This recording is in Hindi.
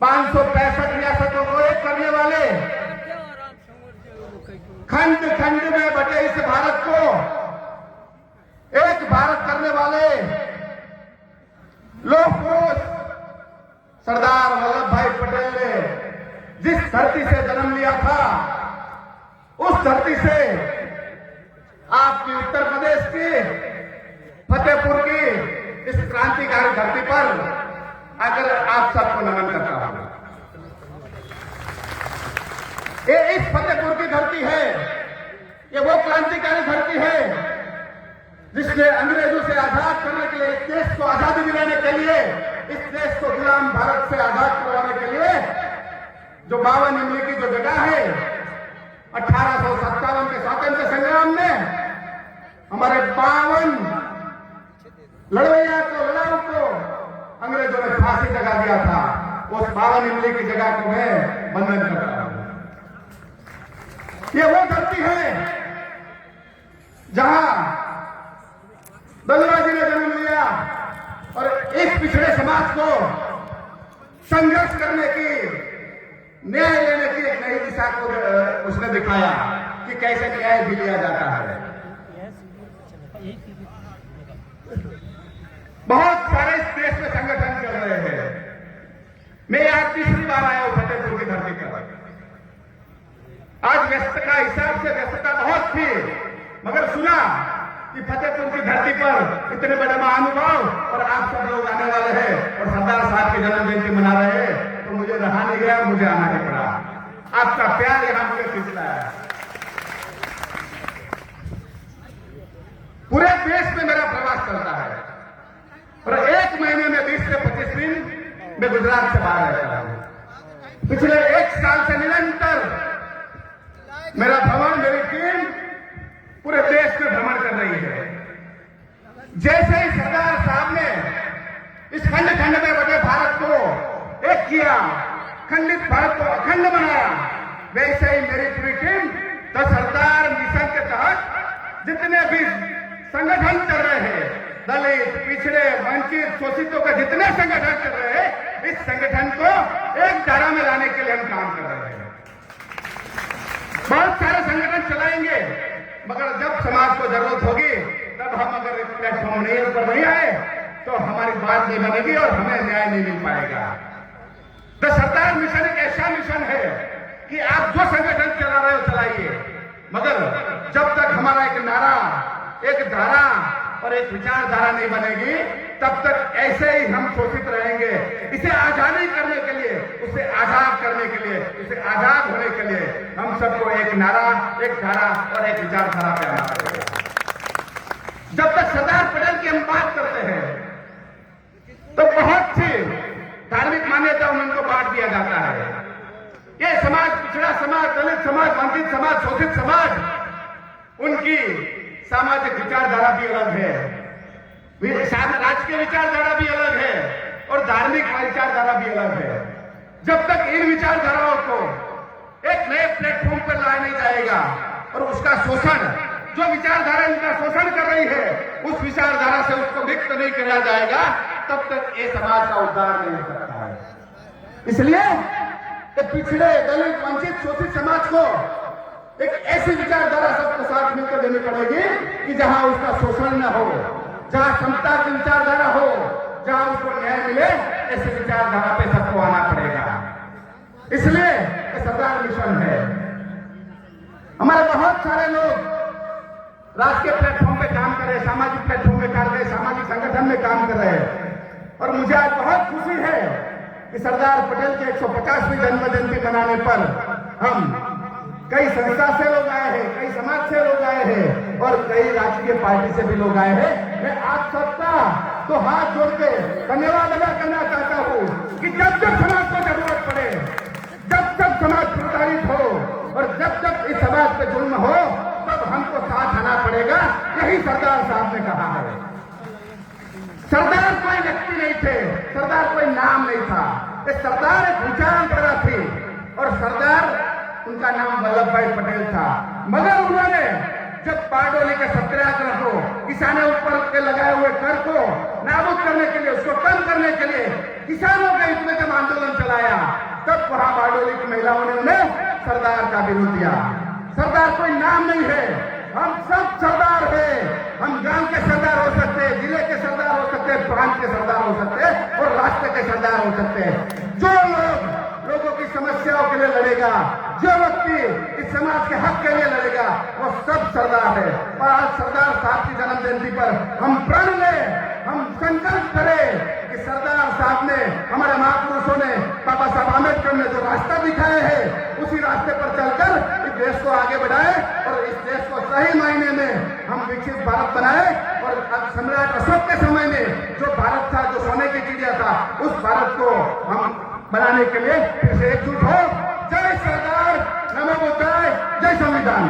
565 रियासतों को एक करने वाले, खंड खंड में बटे इस भारत को एक भारत करने वाले लोग पुरुष सरदार वल्लभ भाई पटेल ने जिस धरती से जन्म लिया था, उस धरती से आपकी उत्तर प्रदेश की फतेहपुर की इस क्रांतिकारी धरती पर आकर आप सबको नमन करता हूं। ये इस फतेहपुर की धरती है, ये वो क्रांतिकारी धरती है जिसने अंग्रेजों से आजाद करने के लिए, इस देश को आजादी दिलाने के लिए, इस देश को गुलाम भारत से आजाद करवाने के लिए जो 52 इमली की जो जगह है, 1857 के स्वातंत्र संग्राम में हमारे 52 लड़वैया को, लड़ाऊ को अंग्रेजों ने फांसी लगा दिया था। उस 52 इमली की जगह को मैं वंदन करता हूं। ये वो धरती है जहां दलुआ जी ने जन्म लिया और इस पिछड़े समाज को संघर्ष करने की, न्याय लेने की एक नई दिशा को उसने दिखाया कि कैसे न्याय भी लिया जाता है। बहुत सारे इस देश में संगठन चल रहे हैं। मैं आज तीसरी बार आया हूं फतेहपुर की धरती पर। आज व्यस्तता हिसाब से व्यस्तता बहुत थी, मगर सुना कि फतेहपुर की धरती पर इतने बड़े महानुभाव और आप सब लोग आने वाले हैं और सरदार साहब की जन्म जयंती मना रहे हैं, तो मुझे रहा नहीं गया, मुझे आना ही पड़ा। आपका प्यार यहां मुझे खींचता है। पूरे देश में मेरा प्रवास चलता है और एक महीने में 20 से 25 दिन मैं गुजरात से बाहर रहता हूं। पिछले 1 साल से निरंतर मेरा भ्रमण, मेरी टीम पूरे देश में भ्रमण कर रही है। जैसे ही सरदार साहब ने इस खंड खंड में बटे भारत को एक किया, खंडित भारत को अखंड बनाया, वैसे ही मेरी पूरी टीम तो सरदार मिशन के तहत जितने भी संगठन चल रहे हैं, दलित, पिछड़े, वंचित, शोषितों के जितने संगठन चल रहे हैं, इस संगठन को एक धारा में लाने के लिए हम काम कर रहे हैं। बहुत सारे संगठन चलाएंगे, मगर जब समाज को जरूरत होगी तब हम अगर इस प्लेटफॉर्म पर नहीं आए तो हमारी बात नहीं बनेगी और हमें न्याय नहीं मिल पाएगा। तो सरदार मिशन एक ऐसा मिशन है कि आप जो संगठन चला रहे हो चलाइए, मगर जब तक हमारा एक नारा, एक धारा और एक विचारधारा नहीं बनेगी, तब तक ऐसे ही हम शोषित रहेंगे। इसे आजादी करने के लिए, उसे आजाद करने के लिए, इसे आजाद होने के लिए हम सबको एक नारा, एक धारा और एक विचारधारा पे आना पड़ेगा। जब तक सरदार पटेल की हम बात करते हैं तो बहुत सी धार्मिक मान्यताओं में उनको बांट दिया जाता है। ये समाज, पिछड़ा समाज, दलित समाज, वंचित समाज, शोषित समाज, उनकी सामाजिक विचारधारा भी अलग है, राजकीय विचारधारा भी अलग है और धार्मिक विचारधारा भी अलग है। जब तक इन विचारधाराओं को एक नए प्लेटफॉर्म पर लाया नहीं जाएगा और उसका शोषण, जो विचारधारा इनका शोषण कर रही है, उस विचारधारा से उसको मुक्त नहीं किया जाएगा, तब तक ये समाज का उद्धार नहीं हो सकता है। इसलिए पिछड़े, दलित, वंचित, शोषित समाज को एक ऐसी विचारधारा सबको साथ मिलकर देनी पड़ेगी कि जहां उसका शोषण न हो, जहां समता की विचारधारा हो, जहां उसको न्याय मिले, ऐसी विचारधारा पे सबको आना पड़ेगा। इसलिए सरदार मिशन है। हमारे बहुत सारे लोग राष्ट्रीय प्लेटफॉर्म पे काम कर रहे हैं, सामाजिक प्लेटफॉर्म पे काम कर रहे हैं, सामाजिक संगठन में काम कर रहे हैं और मुझे आज बहुत खुशी है कि सरदार पटेल के 150वीं जन्म जयंती मनाने पर हम कई संस्था से लोग आए हैं, कई समाज से लोग आए हैं और कई राजकीय पार्टी से भी लोग आए हैं। मैं आप सबका तो हाथ जोड़ के धन्यवाद अदा करना चाहता हूं कि जब जब समाज को जरूरत पड़े, जब जब समाज प्रताड़ित हो और जब जब इस समाज पे जुल्म हो, तब हमको साथ आना पड़ेगा। यही सरदार साहब ने कहा है। सरदार कोई व्यक्ति नहीं थे, सरदार कोई नाम नहीं था, सरदार एक विचारधारा थी और सरदार, उनका नाम वल्लभ भाई पटेल था। मगर उन्होंने जब बारडोली के सत्याग्रह को, किसानों ऊपर के लगाए हुए कर को नाबूद करने के लिए, उसको कम करने के लिए किसानों के हित में जब आंदोलन चलाया, महिलाओं ने उन्हें सरदार का बिरुद दिया। सरदार कोई नाम नहीं है, हम सब सरदार हैं। हम गांव के सरदार हो सकते हैं, जिले के सरदार हो सकते हैं, प्रांत के सरदार हो सकते हैं और राष्ट्र के सरदार हो सकते हैं। जो लोगों की समस्याओं के लिए लड़ेगा, जो व्यक्ति इस समाज के हक के लिए लड़ेगा, वो सब सरदार है। और आज सरदार साहब की जन्म जयंती पर हम प्रण लें, हम संकल्प करें कि सरदार साहब ने, हमारे महापुरुषों ने, बाबा साहब आम्बेडकर ने जो रास्ता दिखाया है, उसी रास्ते पर चलकर इस देश को आगे बढ़ाए और इस देश को सही मायने में हम विकसित भारत बनाए। और सम्राट अशोक के समय में जो भारत था, जो सोने की चिड़िया था, उस भारत को हम बनाने के लिए फिर से एकजुट हो। जय सरदार, नमो बुद्धाय, जय संविधान।